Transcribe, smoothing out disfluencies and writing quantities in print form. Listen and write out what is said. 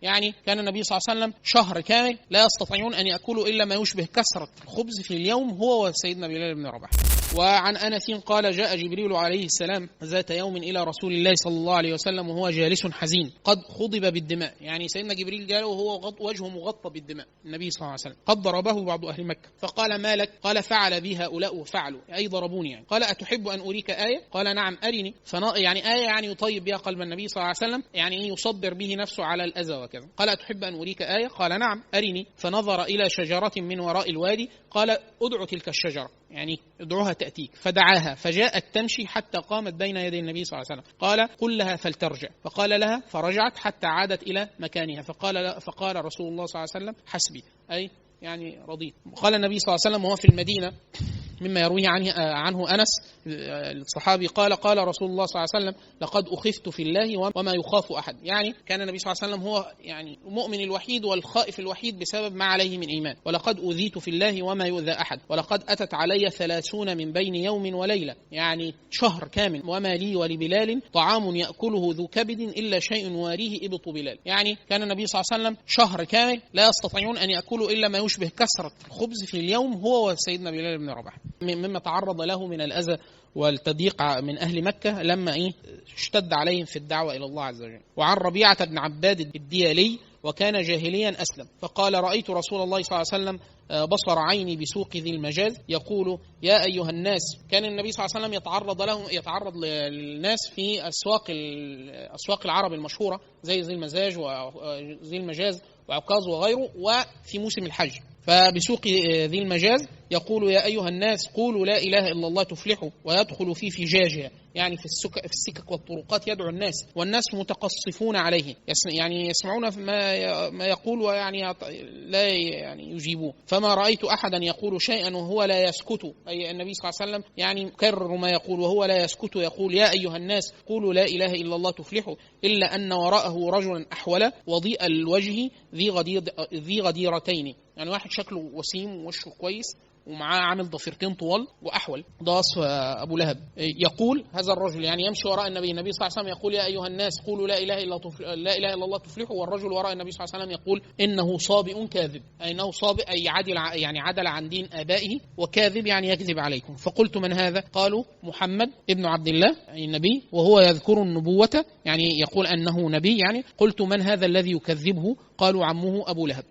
يعني كان النبي صلى الله عليه وسلم شهر كامل لا يستطيعون أن يأكلوا إلا ما يشبه كسرة الخبز في اليوم، هو وسيدنا بلال بن رباح. وعن أنس قال: جاء جبريل عليه السلام ذات يوم إلى رسول الله صلى الله عليه وسلم وهو جالس حزين قد خضب بالدماء، يعني سيدنا جبريل جاء وهو وجهه مغطى بالدماء، النبي صلى الله عليه وسلم قد ضربه بعض أهل مكة، فقال: ما لك؟ قال: فعل بي هؤلاء وفعلوا، أي ضربوني يعني. قال: أتحب أن أريك آية؟ قال: نعم أرني. يعني آية يعني يطيب بها قلب النبي صلى الله عليه وسلم، يعني يصبر به نفسه على الأذى وكذا. قال: أتحب أن أريك آية؟ قال: نعم أرني. فنظر إلى شجرة من وراء الوادي، قال: ادعو تلك الشجرة، يعني ادعوها تأتيك. فدعاها فجاءت تمشي حتى قامت بين يدي النبي صلى الله عليه وسلم. قال: قل لها فلترجع. فقال لها فرجعت حتى عادت إلى مكانها. فقال رسول الله صلى الله عليه وسلم: حسبي، أي يعني رضيت. قال النبي صلى الله عليه وسلم وهو في المدينة، مما يرويه عنه أنس الصحابي، قال رسول الله صلى الله عليه وسلم: لقد أخفت في الله وما يخاف أحد. يعني كان النبي صلى الله عليه وسلم هو يعني المؤمن الوحيد والخائف الوحيد بسبب ما عليه من إيمان. ولقد أوذيت في الله وما يؤذى أحد، ولقد أتت علي 30 من بين يوم وليلة، يعني شهر كامل. وما لي ولبلال طعام يأكله ذو كبد إلا شيء واريه إبط بلال. يعني كان النبي صلى الله عليه وسلم شهر كامل لا يستطيعون أن يأكلوا إلا ما يشبه كسرة الخبز في اليوم، هو وسيدنا بلال بن رباح، مما تعرض له من الأذى والتضييق من أهل مكة لما اشتد عليهم في الدعوة إلى الله عز وجل. وعن ربيعة بن عباد الديالي وكان جاهليا أسلم، فقال: رأيت رسول الله صلى الله عليه وسلم بصر عيني بسوق ذي المجاز يقول: يا أيها الناس. كان النبي صلى الله عليه وسلم يتعرض للناس في أسواق العرب المشهورة زي ذي المزاج وذي المجاز وعكاظ وغيره، وفي موسم الحج. فبسوق ذي المجاز يقول: يا أيها الناس قولوا لا إله إلا الله تفلحوا، ويدخل في فجاجها، يعني في السكك والطرقات يدعو الناس، والناس متقصفون عليه، يعني يسمعون ما يقول ويعني لا يعني يجيبوه. فما رأيت أحدا يقول شيئا وهو لا يسكت، أي النبي صلى الله عليه وسلم يعني يكرر ما يقول وهو لا يسكت، يقول: يا أيها الناس قولوا لا إله إلا الله تفلحوا، إلا أن وراءه رجلا أحول وضيء الوجه ذي غديرتين، يعني واحد شكله وسيم ووشه كويس ومعاه عامل ضفيرتين طوال وأحول، ده وصف أبو لهب. يقول هذا الرجل يعني يمشي وراء النبي صلى الله عليه وسلم يقول: يا أيها الناس قولوا لا إله إلا الله تفلحوا، والرجل وراء النبي صلى الله عليه وسلم يقول: إنه صابئ كاذب، أي إنه صابئ أي عدل عن دين آبائه، وكاذب يعني يكذب عليكم. فقلت: من هذا؟ قالوا: محمد ابن عبد الله أي النبي، وهو يذكر النبوة، يعني يقول أنه نبي يعني. قلت: من هذا الذي يكذبه؟ قالوا: عمه أبو لهب.